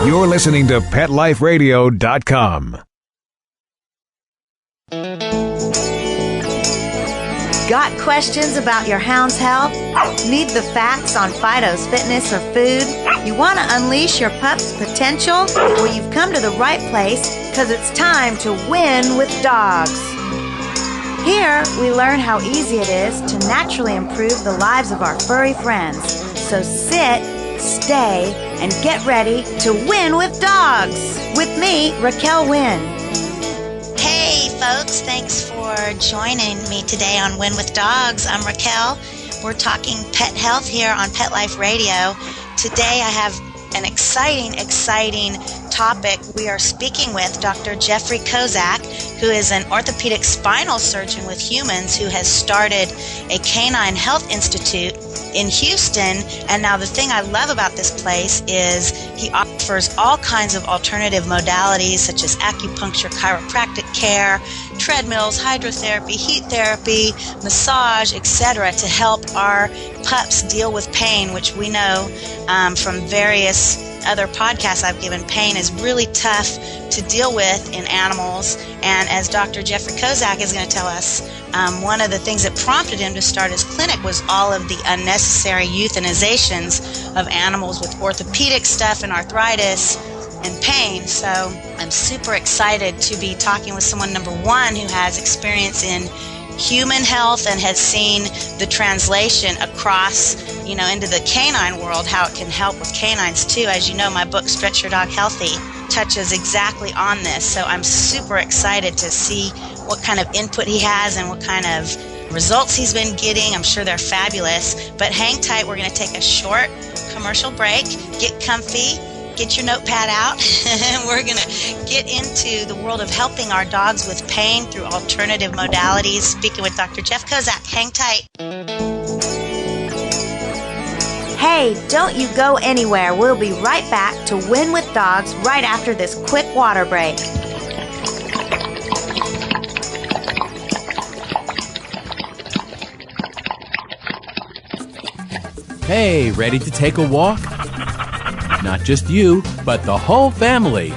You're listening to PetLifeRadio.com. Got questions about your hound's health? Need the facts on Fido's fitness or food? You want to unleash your pup's potential? Well, you've come to the right place because it's time to win with dogs. Here, we learn how easy it is to naturally improve the lives of our furry friends. So sit, stay, and get ready to win with dogs. With me, Raquel Wynn. Hey folks, thanks for joining me today on Win with Dogs. I'm Raquel. We're talking pet health here on Pet Life Radio. Today I have an exciting topic. We are speaking with Dr. Jeffrey Kozak, who is an orthopedic spinal surgeon with humans who has started a Canine Health Institute in Houston. And now the thing I love about this place is he offers all kinds of alternative modalities such as acupuncture, chiropractic care, treadmills, hydrotherapy, heat therapy, massage, etc. to help our pups deal with pain, which we know from various other podcasts I've given, pain is really tough to deal with in animals. And as Dr. Jeffrey Kozak is going to tell us, one of the things that prompted him to start his clinic was all of the unnecessary euthanizations of animals with orthopedic stuff and arthritis and pain. So I'm super excited to be talking with someone, number one, who has experience in human health and has seen the translation across, into the canine world, how it can help with canines too. As you know, my book, Stretch Your Dog Healthy, touches exactly on this. So I'm super excited to see what kind of input he has and what kind of results he's been getting. I'm sure they're fabulous. But hang tight. We're going to take a short commercial break. Get comfy. Get your notepad out, and we're going to get into the world of helping our dogs with pain through alternative modalities. Speaking with Dr. Jeff Kozak. Hang tight. Hey, don't you go anywhere. We'll be right back to Win with Dogs right after this quick water break. Hey, ready to take a walk? Not just you, but the whole family.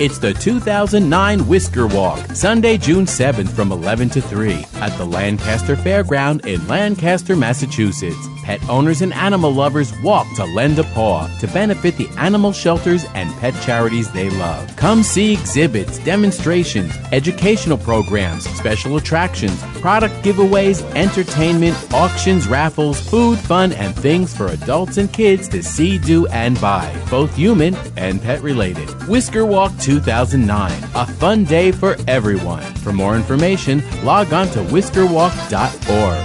It's the 2009 Whisker Walk, Sunday, June 7th from 11 to 3 at the Lancaster Fairground in Lancaster, Massachusetts. Pet owners and animal lovers walk to lend a paw to benefit the animal shelters and pet charities they love. Come see exhibits, demonstrations, educational programs, special attractions, product giveaways, entertainment, auctions, raffles, food, fun, and things for adults and kids to see, do, and buy, both human and pet related. Whisker Walk 2009, a fun day for everyone. For more information, log on to whiskerwalk.org.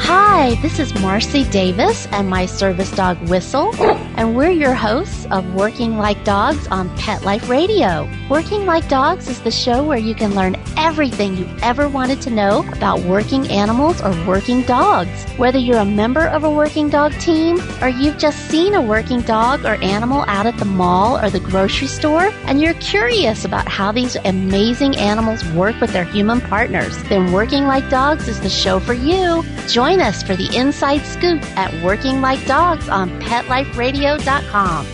Hi, this is Marcy Davis and my service dog Whistle, and we're your hosts of Working Like Dogs on Pet Life Radio. Working Like Dogs is the show where you can learn everything you ever wanted to know about working animals or working dogs. Whether you're a member of a working dog team or you've just seen a working dog or animal out at the mall or the grocery store and you're curious about how these amazing animals work with their human partners, then Working Like Dogs is the show for you. Join us for the inside scoop at Working Like Dogs on PetLifeRadio.com.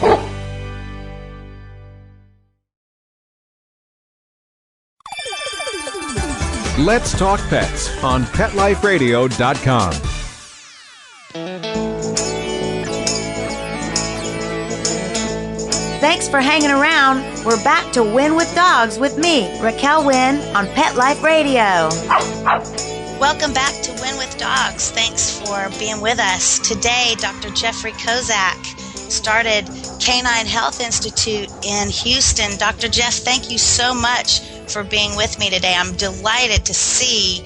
Let's Talk Pets on PetLifeRadio.com. Thanks for hanging around. We're back to Win with Dogs with me, Raquel Wynn, on Pet Life Radio. Welcome back to Win with Dogs. Thanks for being with us. Today, Dr. Jeffrey Kozak started Canine Health Institute in Houston. Dr. Jeff, thank you so much for being with me today. I'm delighted to see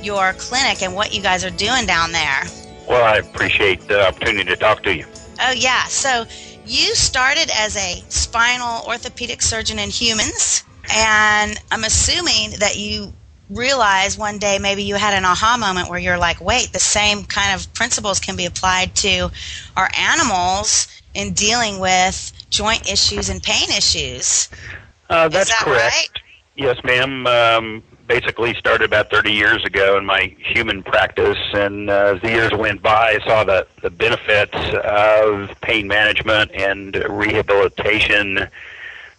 your clinic and what you guys are doing down there. Well, I appreciate the opportunity to talk to you. Oh, yeah. So you started as a spinal orthopedic surgeon in humans, and I'm assuming that you realized one day maybe you had an aha moment where you're like, wait, the same kind of principles can be applied to our animals in dealing with joint issues and pain issues. That's Is that correct. Right? Yes, ma'am. basically started about 30 years ago in my human practice, and as the years went by, I saw the benefits of pain management and rehabilitation.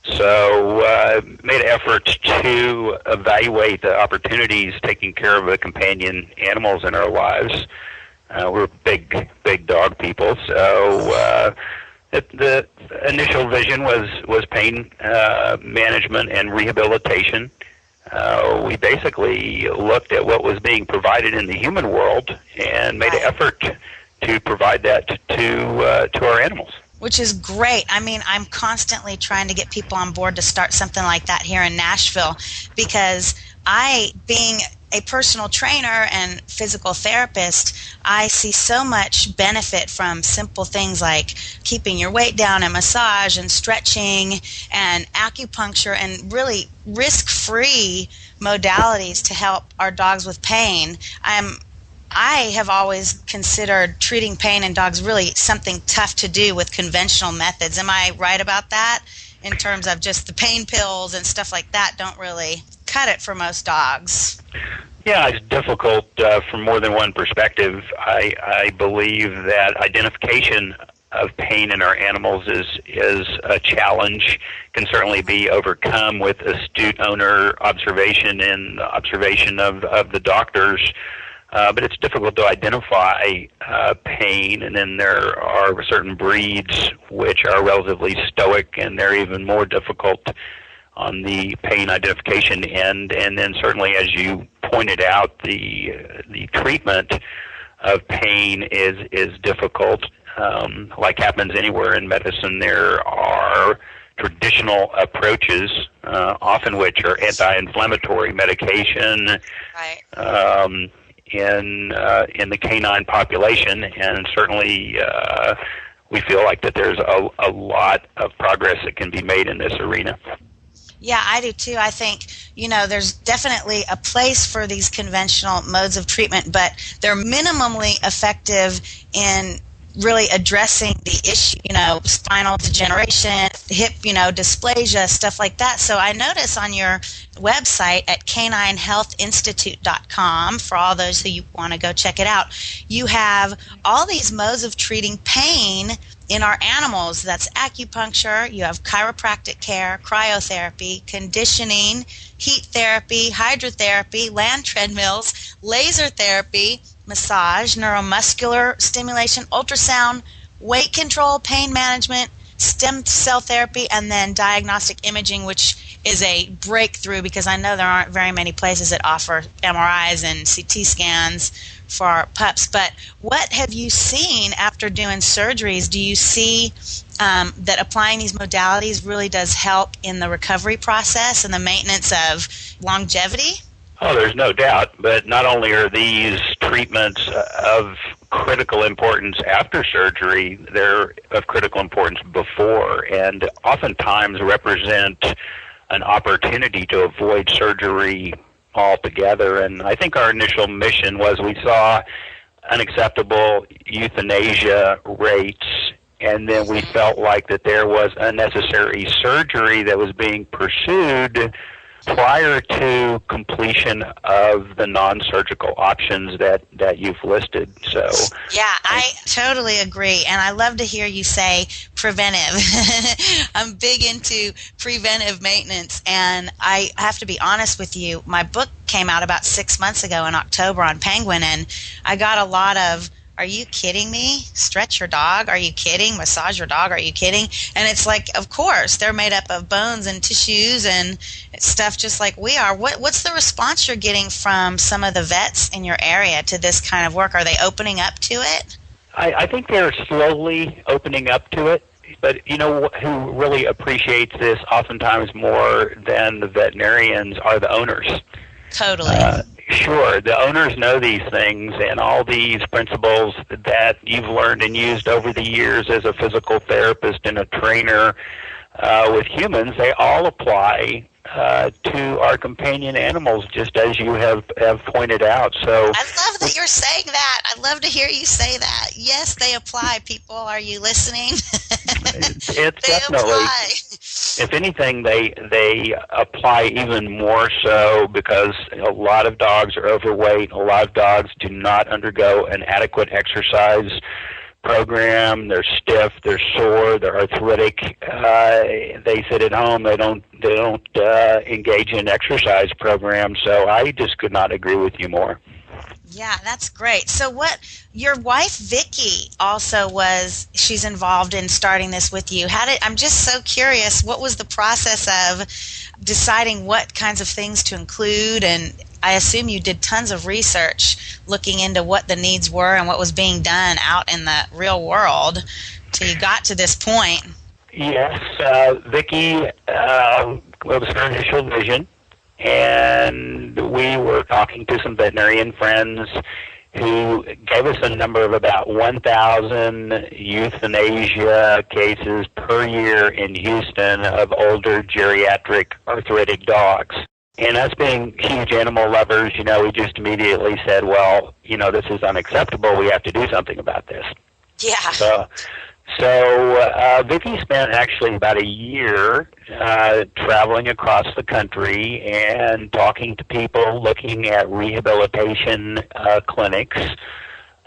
So made efforts to evaluate the opportunities taking care of the companion animals in our lives. We're big dog people, so the initial vision was pain management and rehabilitation. We basically looked at what was being provided in the human world and made an effort to provide that to our animals. Which is great. I mean, I'm constantly trying to get people on board to start something like that here in Nashville, because being a personal trainer and physical therapist, I see so much benefit from simple things like keeping your weight down and massage and stretching and acupuncture and really risk-free modalities to help our dogs with pain. I have always considered treating pain in dogs really something tough to do with conventional methods. Am I right about that? In terms of just the pain pills and stuff like that don't really cut it for most dogs. Yeah, it's difficult from more than one perspective. I believe that identification of pain in our animals is a challenge, can certainly be overcome with astute owner observation and observation of the doctors. But it's difficult to identify pain, and then there are certain breeds which are relatively stoic, and they're even more difficult on the pain identification end. And then certainly, as you pointed out, the treatment of pain is difficult. Like happens anywhere in medicine, there are traditional approaches, often which are anti-inflammatory medication. Right. In the canine population, and certainly we feel like that there's a lot of progress that can be made in this arena. Yeah, I do too. I think, there's definitely a place for these conventional modes of treatment, but they're minimally effective in really addressing the issue, spinal degeneration, hip, dysplasia, stuff like that. So I notice on your website at caninehealthinstitute.com, for all those who want to go check it out, you have all these modes of treating pain in our animals. That's acupuncture, you have chiropractic care, cryotherapy, conditioning, heat therapy, hydrotherapy, land treadmills, laser therapy, massage, neuromuscular stimulation, ultrasound, weight control, pain management, stem cell therapy, and then diagnostic imaging, which is a breakthrough because I know there aren't very many places that offer MRIs and CT scans for our pups. But what have you seen after doing surgeries? Do you see that applying these modalities really does help in the recovery process and the maintenance of longevity? Oh, there's no doubt. But not only are these treatments of critical importance after surgery, they're of critical importance before, and oftentimes represent an opportunity to avoid surgery altogether. And I think our initial mission was we saw unacceptable euthanasia rates, and then we felt like that there was unnecessary surgery that was being pursued prior to completion of the non-surgical options that you've listed. So yeah, I totally agree, and I love to hear you say preventive. I'm big into preventive maintenance, and I have to be honest with you, my book came out about 6 months ago in October on Penguin, and I got a lot of, "Are you kidding me? Stretch your dog? Are you kidding? Massage your dog? Are you kidding?" And it's like, of course, they're made up of bones and tissues and stuff just like we are. What's the response you're getting from some of the vets in your area to this kind of work? Are they opening up to it? I think they're slowly opening up to it. But who really appreciates this oftentimes more than the veterinarians are the owners. Totally. Sure, the owners know these things, and all these principles that you've learned and used over the years as a physical therapist and a trainer with humans, they all apply to our companion animals, just as you have pointed out. So I love that you're saying that. I love to hear you say that. Yes, they apply, people. Are you listening? It's they definitely apply. If anything, they apply even more so because a lot of dogs are overweight. A lot of dogs do not undergo an adequate exercise program. They're stiff, they're sore, they're arthritic. They sit at home. They don't engage in exercise programs. So I just could not agree with you more. Yeah, that's great. So your wife Vicky also she's involved in starting this with you. I'm just so curious, what was the process of deciding what kinds of things to include? And I assume you did tons of research looking into what the needs were and what was being done out in the real world till you got to this point. Yes, Vicky was her initial vision. And we were talking to some veterinarian friends who gave us a number of about 1,000 euthanasia cases per year in Houston of older geriatric arthritic dogs. And us being huge animal lovers, we just immediately said, well, this is unacceptable. We have to do something about this. Yeah. So Vicky spent actually about a year traveling across the country and talking to people, looking at rehabilitation clinics.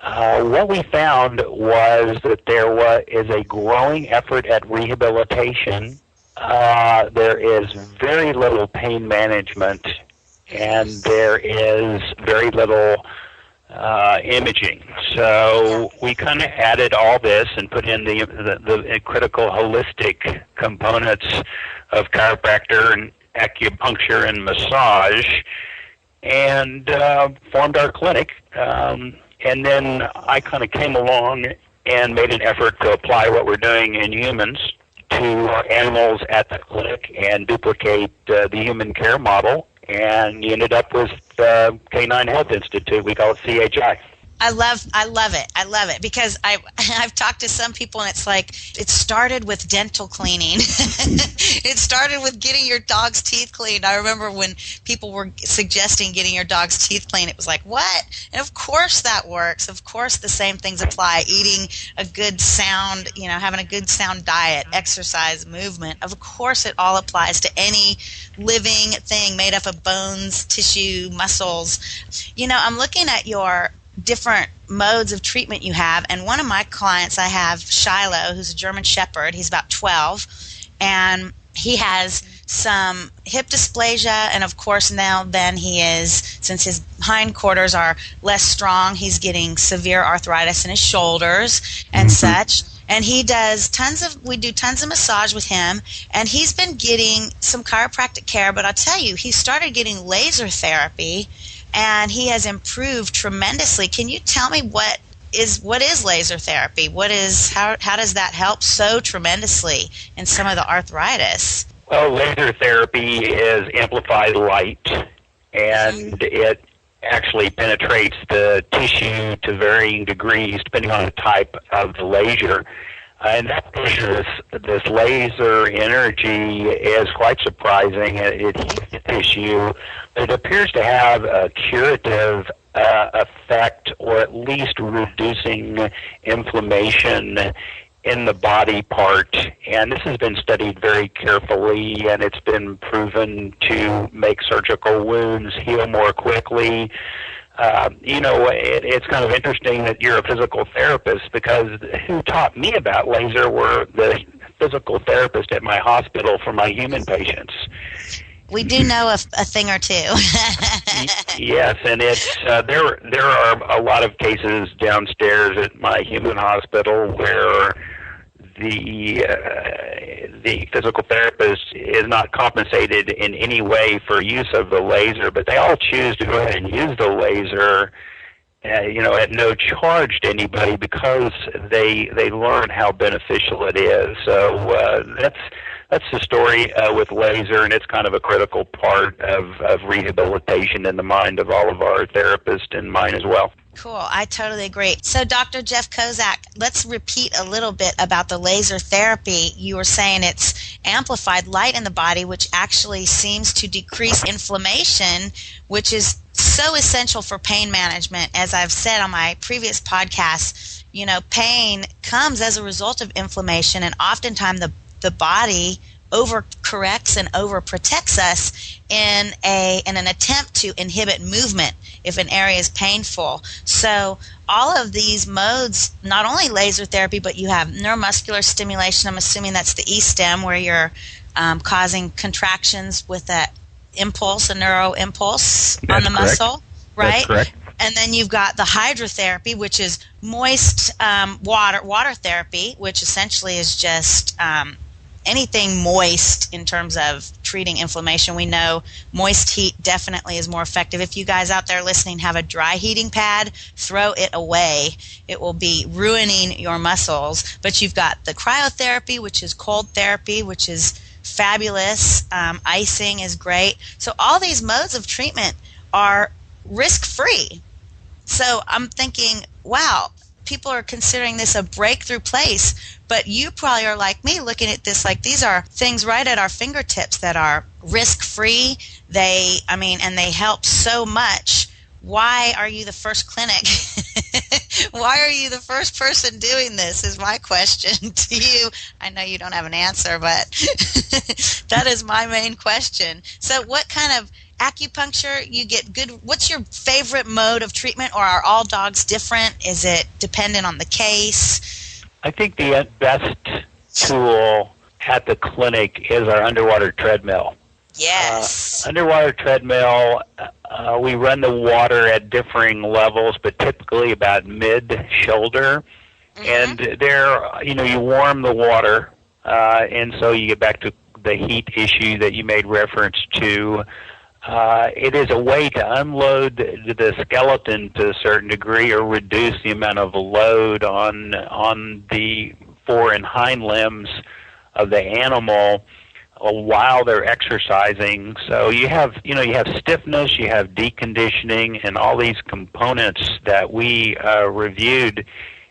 What we found was that there is a growing effort at rehabilitation. There is very little pain management, and there is very little imaging. So we kind of added all this and put in the critical holistic components of chiropractor and acupuncture and massage, and formed our clinic. And then I kind of came along and made an effort to apply what we're doing in humans to our animals at the clinic and duplicate the human care model. And you ended up with Canine Health Institute. We call it CHI. I love it. I love it because I've talked to some people and it's like it started with dental cleaning. It started with getting your dog's teeth cleaned. I remember when people were suggesting getting your dog's teeth cleaned, it was like, what? And of course that works. Of course the same things apply. Eating a good sound, having a good sound diet, exercise, movement. Of course it all applies to any living thing made up of bones, tissue, muscles. I'm looking at your different modes of treatment you have, and one of my clients, I have Shiloh, who's a German Shepherd. He's about 12, and he has some hip dysplasia, and of course then he is, since his hindquarters are less strong, he's getting severe arthritis in his shoulders and such. And we do tons of massage with him, and he's been getting some chiropractic care, but I'll tell you, he started getting laser therapy, and he has improved tremendously. Can you tell me what is laser therapy? How does that help so tremendously in some of the arthritis? Well, laser therapy is amplified light, and it actually penetrates the tissue to varying degrees depending on the type of the laser. And this laser energy is quite surprising. It heats the tissue. It appears to have a curative effect, or at least reducing inflammation in the body part. And this has been studied very carefully, and it's been proven to make surgical wounds heal more quickly. It's kind of interesting that you're a physical therapist, because who taught me about laser were the physical therapist at my hospital for my human patients. We do know a thing or two. Yes, and it's there are a lot of cases downstairs at my human hospital where the physical therapist is not compensated in any way for use of the laser, but they all choose to go ahead and use the laser, at no charge to anybody, because they learn how beneficial it is. So that's the story with laser, and it's kind of a critical part of rehabilitation in the mind of all of our therapists, and mine as well. Cool. I totally agree. So, Dr. Jeff Kozak, let's repeat a little bit about the laser therapy. You were saying it's amplified light in the body, which actually seems to decrease inflammation, which is so essential for pain management. As I've said on my previous podcasts, pain comes as a result of inflammation, and oftentimes the body overcorrects and overprotects us in an attempt to inhibit movement if an area is painful. So all of these modes, not only laser therapy, but you have neuromuscular stimulation. I'm assuming that's the E-stim, where you're causing contractions with a neuro impulse on the muscle, right? That's correct. And then you've got the hydrotherapy, which is moist water therapy, which essentially is just anything moist in terms of treating inflammation. We know moist heat definitely is more effective. If you guys out there listening have a dry heating pad, throw it away. It will be ruining your muscles. But you've got the cryotherapy, which is cold therapy, which is fabulous. Icing is great. So all these modes of treatment are risk-free. So I'm thinking, wow, people are considering this a breakthrough place, but you probably are like me looking at this like these are things right at our fingertips that are risk-free. And they help so much. Why are you the first clinic? Why are you the first person doing this is my question to you. I know you don't have an answer, but that is my main question. So what kind of acupuncture you get good? What's your favorite mode of treatment, or are all dogs different? Is it dependent on the case? I think the best tool at the clinic is our underwater treadmill. Yes. Underwater treadmill, we run the water at differing levels, but typically about mid-shoulder. Mm-hmm. And there, you warm the water, and so you get back to the heat issue that you made reference to. It is a way to unload the skeleton to a certain degree, or reduce the amount of load on the fore and hind limbs of the animal while they're exercising. So you have stiffness, you have deconditioning, and all these components that we reviewed.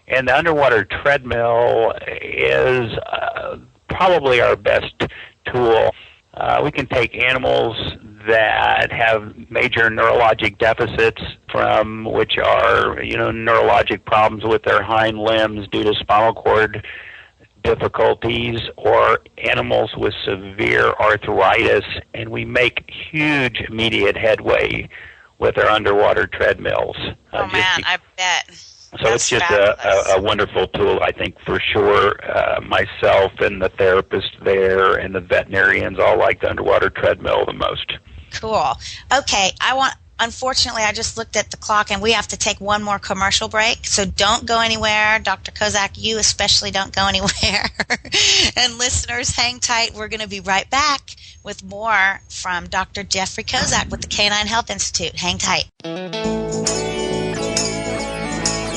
And the underwater treadmill is probably our best tool. We can take animals that have major neurologic deficits, from which are neurologic problems with their hind limbs due to spinal cord difficulties, or animals with severe arthritis, and we make huge immediate headway with our underwater treadmills. I bet. So it's just a wonderful tool, I think, for sure. Myself and the therapist there and the veterinarians all like the underwater treadmill the most. Cool. Okay, unfortunately, I just looked at the clock, and we have to take one more commercial break, so don't go anywhere. Dr. Kozak, you especially don't go anywhere. And listeners, hang tight. We're going to be right back with more from Dr. Jeffrey Kozak with the Canine Health Institute. Hang tight.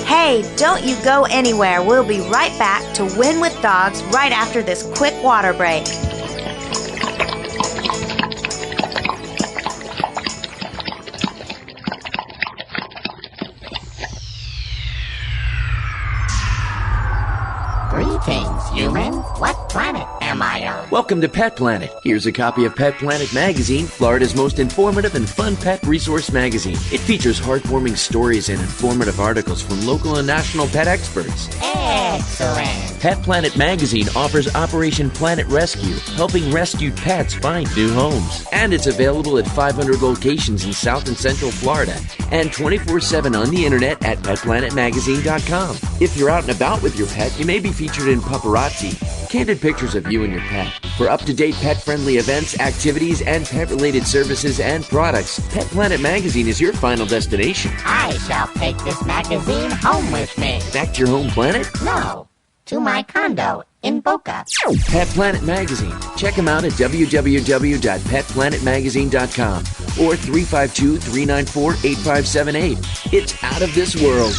Hey, don't you go anywhere. We'll be right back to Win with Dogs right after this quick water break. Greetings, humans. What planet am I on? Welcome to Pet Planet. Here's a copy of Pet Planet Magazine, Florida's most informative and fun pet resource magazine. It features heartwarming stories and informative articles from local and national pet experts. Excellent. Pet Planet Magazine offers Operation Planet Rescue, helping rescued pets find new homes. And it's available at 500 locations in South and Central Florida, and 24/7 on the internet at petplanetmagazine.com. If you're out and about with your pet, you may be featured in Paparazzi, candid pictures of you and your pet. For up-to-date pet-friendly events, activities, and pet-related services and products, Pet Planet Magazine is your final destination. I shall take this magazine home with me. Back to your home planet? No, to my condo in Boca. Pet Planet Magazine. Check them out at www.petplanetmagazine.com or 352-394-8578. It's out of this world.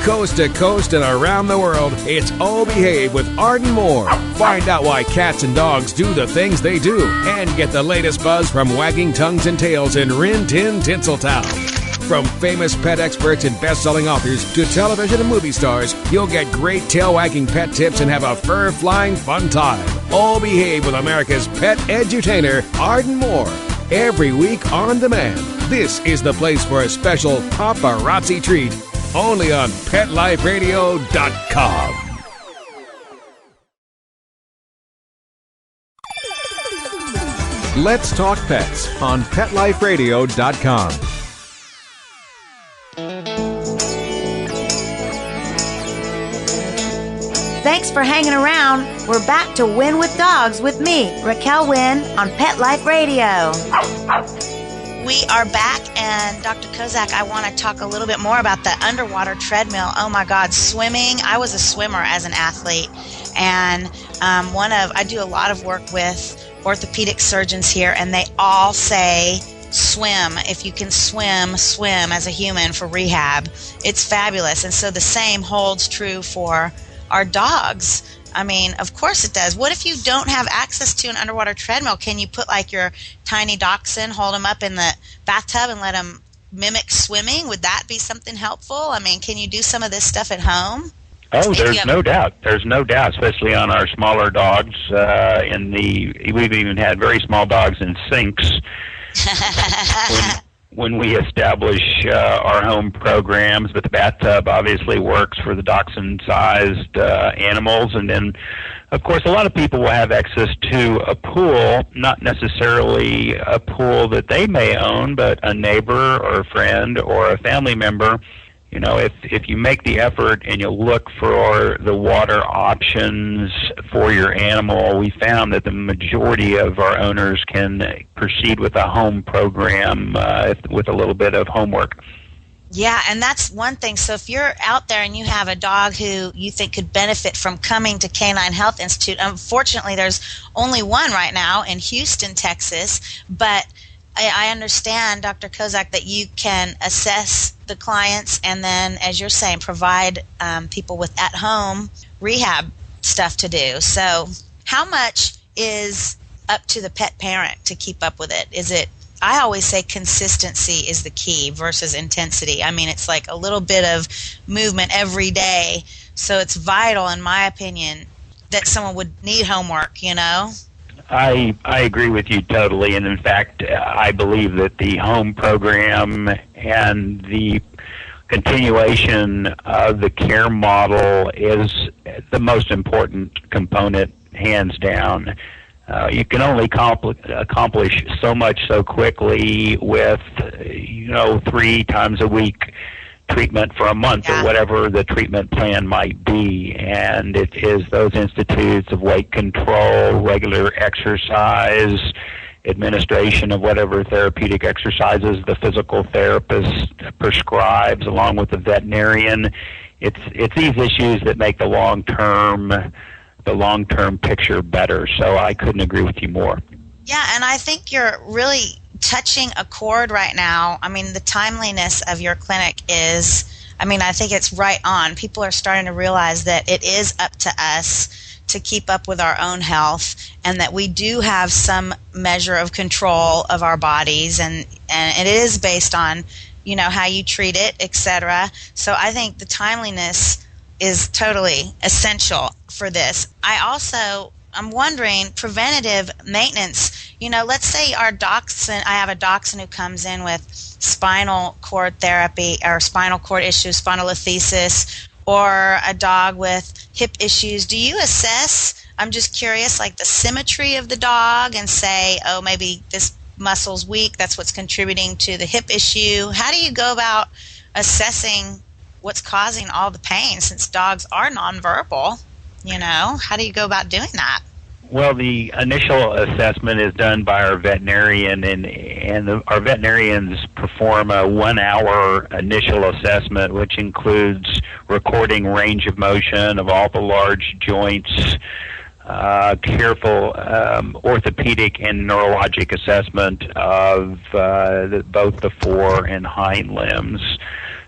Coast to coast and around the world, it's Oh Behave with Arden Moore. Find out why cats and dogs do the things they do, and get the latest buzz from wagging tongues and tails in Rin Tin Tinseltown. From famous pet experts and best-selling authors to television and movie stars, you'll get great tail-wagging pet tips and have a fur-flying fun time. Oh Behave with America's pet edutainer, Arden Moore. Every week on demand. This is the place for a special paparazzi treat. Only on PetLifeRadio.com. Let's Talk Pets on PetLifeRadio.com. Thanks for hanging around. We're back to Win with Dogs with me, Raquel Wynn, on Pet Life Radio. We are back, and Dr. Kozak, I want to talk a little bit more about the underwater treadmill. Oh my God, swimming. I was a swimmer as an athlete, and I do a lot of work with orthopedic surgeons here, and they all say swim. If you can swim, swim as a human for rehab. It's fabulous, and so the same holds true for our dogs. I mean, of course it does. What if you don't have access to an underwater treadmill? Can you put like your tiny dachshund, hold him up in the bathtub and let him mimic swimming? Would that be something helpful? I mean, can you do some of this stuff at home? Oh, there's no doubt. There's no doubt, especially on our smaller dogs. We've even had very small dogs in sinks. When we establish our home programs, but the bathtub obviously works for the dachshund-sized animals. And then, of course, a lot of people will have access to a pool, not necessarily a pool that they may own, but a neighbor or a friend or a family member. You know, if you make the effort and you look for the water options for your animal, we found that the majority of our owners can proceed with a home program with a little bit of homework. Yeah, and that's one thing. So if you're out there and you have a dog who you think could benefit from coming to Canine Health Institute, unfortunately there's only one right now in Houston, Texas, but I understand, Dr. Kozak, that you can assess the clients and then, as you're saying, provide people with at-home rehab stuff to do. So how much is up to the pet parent to keep up with it? I always say consistency is the key versus intensity. I mean, it's like a little bit of movement every day. So it's vital, in my opinion, that someone would need homework, you know? I agree with you totally, and in fact, I believe that the home program and the continuation of the care model is the most important component, hands down. You can only accomplish so much so quickly with, 3 times a week treatment for a month or whatever the treatment plan might be. And it is those institutes of weight control, regular exercise, administration of whatever therapeutic exercises the physical therapist prescribes along with the veterinarian. It's these issues that make the long-term picture better. So I couldn't agree with you more. Yeah, and I think you're really touching a chord right now. I mean, the timeliness of your clinic I think it's right on. People are starting to realize that it is up to us to keep up with our own health and that we do have some measure of control of our bodies, and it is based on, how you treat it, etc. So I think the timeliness is totally essential for this. I'm wondering, preventative maintenance, let's say I have a dachshund who comes in with spinal cord therapy or spinal cord issues, spondylolisthesis, or a dog with hip issues. Do you assess, I'm just curious, like the symmetry of the dog and say, oh, maybe this muscle's weak, that's what's contributing to the hip issue? How do you go about assessing what's causing all the pain, since dogs are nonverbal? How do you go about doing that? Well, the initial assessment is done by our veterinarian, and our veterinarians perform a 1-hour initial assessment, which includes recording range of motion of all the large joints, careful orthopedic and neurologic assessment of both the fore and hind limbs.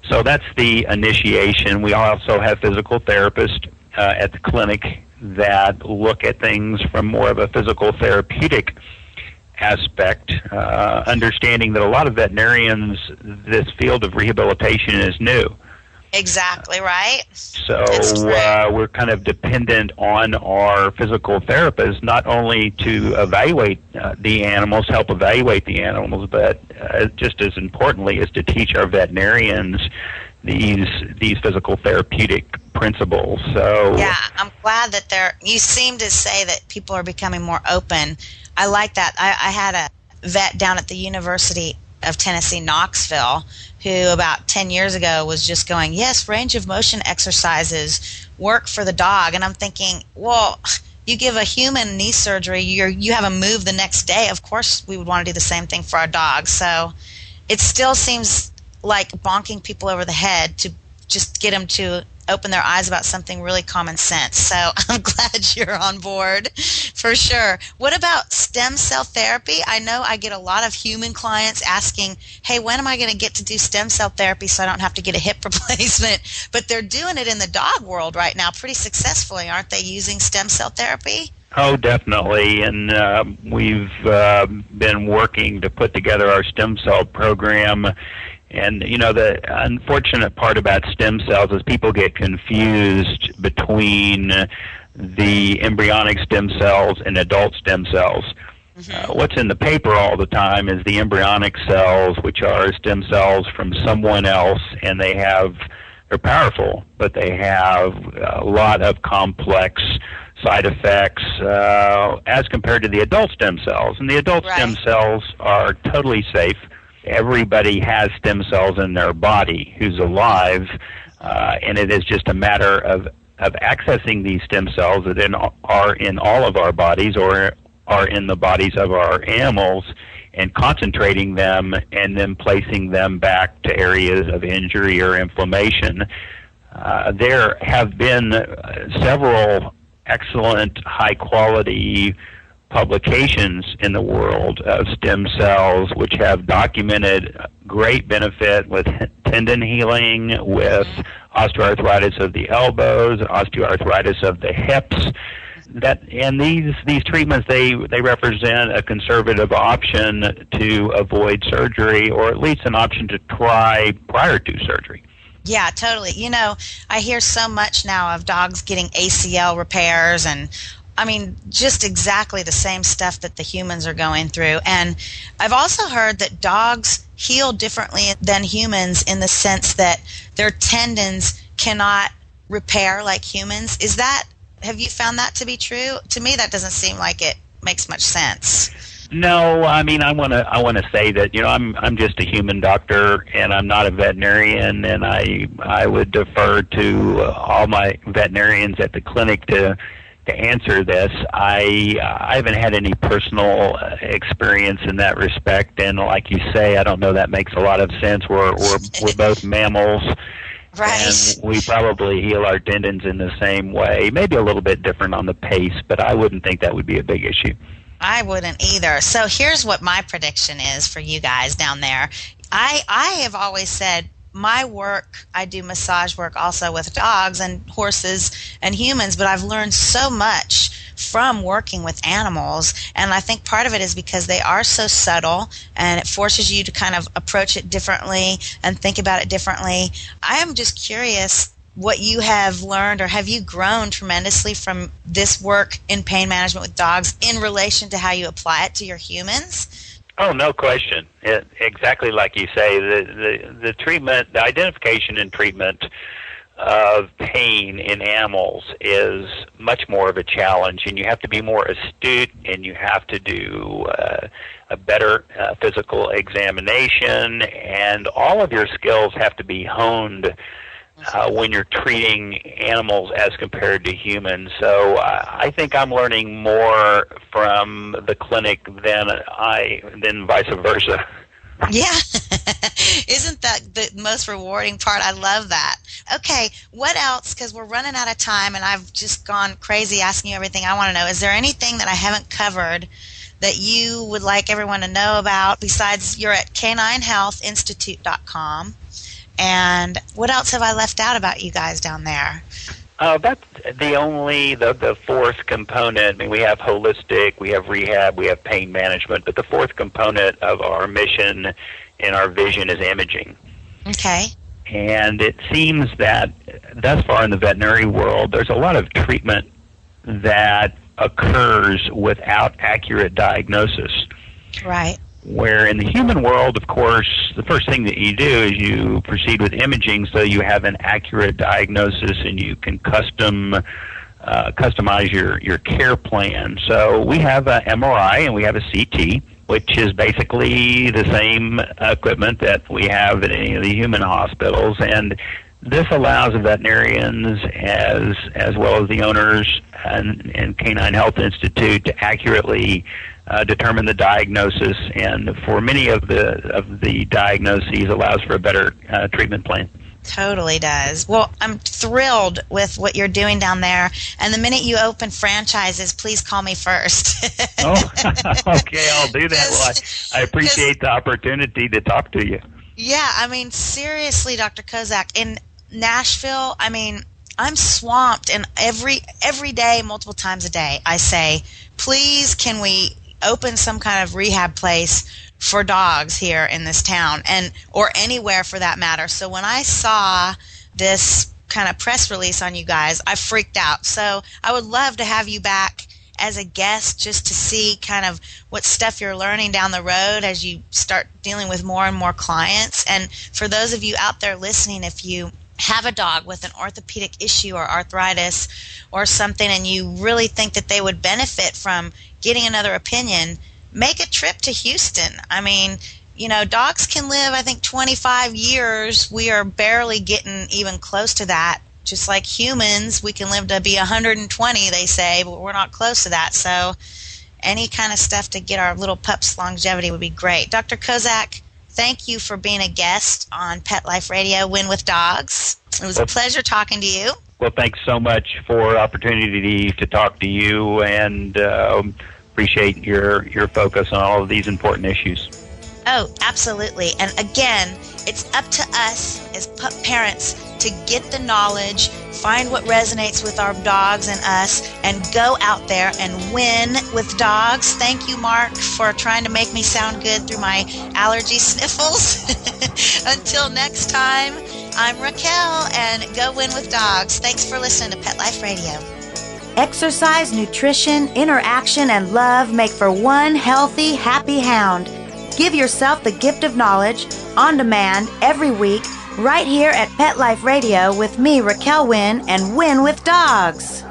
So that's the initiation. We also have physical therapists at the clinic that look at things from more of a physical therapeutic aspect, understanding that a lot of veterinarians, this field of rehabilitation is new. Exactly right. So we're kind of dependent on our physical therapists, not only to evaluate the animals, help evaluate the animals, but just as importantly is to teach our veterinarians these physical therapeutic principles. So yeah, I'm glad that you seem to say that people are becoming more open. I like that. I had a vet down at the University of Tennessee, Knoxville, who about 10 years ago was just going, yes, range of motion exercises work for the dog. And I'm thinking, well, you give a human knee surgery, you have a move the next day. Of course, we would want to do the same thing for our dogs. So it still seems like bonking people over the head to just get them to open their eyes about something really common sense. So I'm glad you're on board for sure. What about stem cell therapy? I know I get a lot of human clients asking, hey, when am I going to get to do stem cell therapy so I don't have to get a hip replacement? But they're doing it in the dog world right now pretty successfully. Aren't they using stem cell therapy? Oh, definitely. And we've been working to put together our stem cell program. And, the unfortunate part about stem cells is people get confused between the embryonic stem cells and adult stem cells. Mm-hmm. What's in the paper all the time is the embryonic cells, which are stem cells from someone else, and they're powerful, but they have a lot of complex side effects as compared to the adult stem cells. And the adult stem cells are totally safe. Everybody has stem cells in their body who's alive, and it is just a matter of accessing these stem cells that are in all of our bodies or are in the bodies of our animals and concentrating them and then placing them back to areas of injury or inflammation. There have been several excellent, high-quality publications in the world of stem cells which have documented great benefit with tendon healing, with osteoarthritis of the elbows, osteoarthritis of the hips. And these treatments, they represent a conservative option to avoid surgery, or at least an option to try prior to surgery. Yeah, totally. I hear so much now of dogs getting ACL repairs and just exactly the same stuff that the humans are going through. And I've also heard that dogs heal differently than humans in the sense that their tendons cannot repair like humans. Have you found that to be true? To me, that doesn't seem like it makes much sense. No, I want to say that I'm just a human doctor and I'm not a veterinarian, and I would defer to all my veterinarians at the clinic to answer this. I haven't had any personal experience in that respect, and like you say, I don't know that makes a lot of sense. We're both mammals. Right. And we probably heal our tendons in the same way, maybe a little bit different on the pace, but I wouldn't think that would be a big issue. I wouldn't either. So here's what my prediction is for you guys down there. I have always said my work, I do massage work also with dogs and horses and humans, but I've learned so much from working with animals, and I think part of it is because they are so subtle and it forces you to kind of approach it differently and think about it differently. I am just curious what you have learned, or have you grown tremendously from this work in pain management with dogs in relation to how you apply it to your humans? Oh, no question. Exactly like you say, the treatment, the identification and treatment of pain in animals is much more of a challenge, and you have to be more astute, and you have to do a better physical examination, and all of your skills have to be honed when you're treating animals as compared to humans. So I think I'm learning more from the clinic than vice versa. Yeah. Isn't that the most rewarding part? I love that. Okay, what else? Because we're running out of time, and I've just gone crazy asking you everything I want to know. Is there anything that I haven't covered that you would like everyone to know about besides you're at caninehealthinstitute.com? And what else have I left out about you guys down there? That's the fourth component. I mean, we have holistic, we have rehab, we have pain management, but the fourth component of our mission and our vision is imaging. Okay. And it seems that thus far in the veterinary world, there's a lot of treatment that occurs without accurate diagnosis. Right. Where in the human world, of course, the first thing that you do is you proceed with imaging so you have an accurate diagnosis and you can customize your care plan. So we have an MRI and we have a CT, which is basically the same equipment that we have at any of the human hospitals. And this allows the veterinarians as well as the owners and Canine Health Institute to accurately determine the diagnosis, and for many of the diagnoses allows for a better treatment plan. Totally does. Well, I'm thrilled with what you're doing down there. And the minute you open franchises, please call me first. Oh, okay, I'll do that. Well, I appreciate the opportunity to talk to you. Yeah, I mean, seriously, Dr. Kozak, in Nashville, I mean, I'm swamped, and every day, multiple times a day, I say, please, can we open some kind of rehab place for dogs here in this town, or anywhere for that matter. So when I saw this kind of press release on you guys, I freaked out. So I would love to have you back as a guest just to see kind of what stuff you're learning down the road as you start dealing with more and more clients. And for those of you out there listening, if you have a dog with an orthopedic issue or arthritis or something and you really think that they would benefit from getting another opinion, make a trip to Houston. I mean, you know, dogs can live, I think, 25 years. We are barely getting even close to that. Just like humans, we can live to be 120, they say, but we're not close to that. So any kind of stuff to get our little pups' longevity would be great. Dr. Kozak, thank you for being a guest on Pet Life Radio, Win with Dogs. It was a pleasure talking to you. Well, thanks so much for the opportunity to talk to you, and appreciate your focus on all of these important issues. Oh, absolutely. And again, it's up to us as pup parents to get the knowledge, find what resonates with our dogs and us, and go out there and win with dogs. Thank you, Mark, for trying to make me sound good through my allergy sniffles. Until next time, I'm Raquel, and go win with dogs. Thanks for listening to Pet Life Radio. Exercise, nutrition, interaction, and love make for one healthy, happy hound. Give yourself the gift of knowledge on demand every week right here at Pet Life Radio with me, Raquel Wynn, and Win with Dogs.